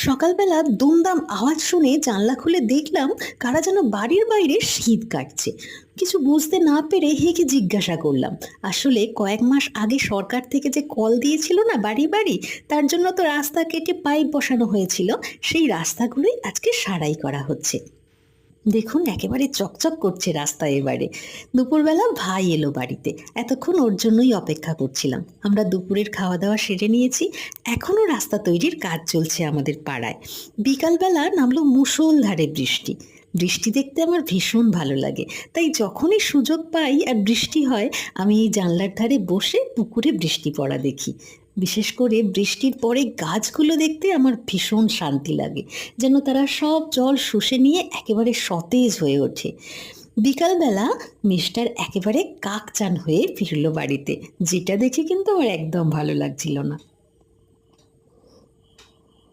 সকালবেলা দুমদাম আওয়াজ শুনে জানলা খুলে দেখলাম কারা যেন বাড়ির বাইরে শীত কাটছে। কিছু বুঝতে না পেরে হেঁকে জিজ্ঞাসা করলাম, আসলে কয়েক মাস আগে সরকার থেকে যে কল দিয়েছিল না বাড়ি বাড়ি, তার জন্য তো রাস্তা কেটে পাইপ বসানো হয়েছিল। সেই রাস্তাগুলোই আজকে সারাই করা হচ্ছে। দেখুন, একেবারে চকচক করছে রাস্তা এবারে। দুপুরবেলা ভাই এলো বাড়িতে, এতক্ষণ ওর জন্যই অপেক্ষা করছিলাম। আমরা দুপুরের খাওয়া দাওয়া সেরে নিয়েছি। এখনও রাস্তা তৈরির কাজ চলছে আমাদের পাড়ায়। বিকালবেলা নামলো মুষলধারে বৃষ্টি। বৃষ্টি দেখতে আমার ভীষণ ভালো লাগে, তাই যখনই সুযোগ পাই আর বৃষ্টি হয়, আমি এই জানলার ধারে বসে পুকুরে বৃষ্টি পড়া দেখি। বিশেষ করে বৃষ্টির পরে গাছগুলো দেখতে আমার ভীষণ শান্তি লাগে, যেন তারা সব জল শুষে নিয়ে একেবারে সতেজ হয়ে ওঠে। বিকালবেলা মিস্টার একেবারে কাকচান হয়ে ফিরল বাড়িতে, যেটা দেখে কিন্তু আমার একদম ভালো লাগছিল না।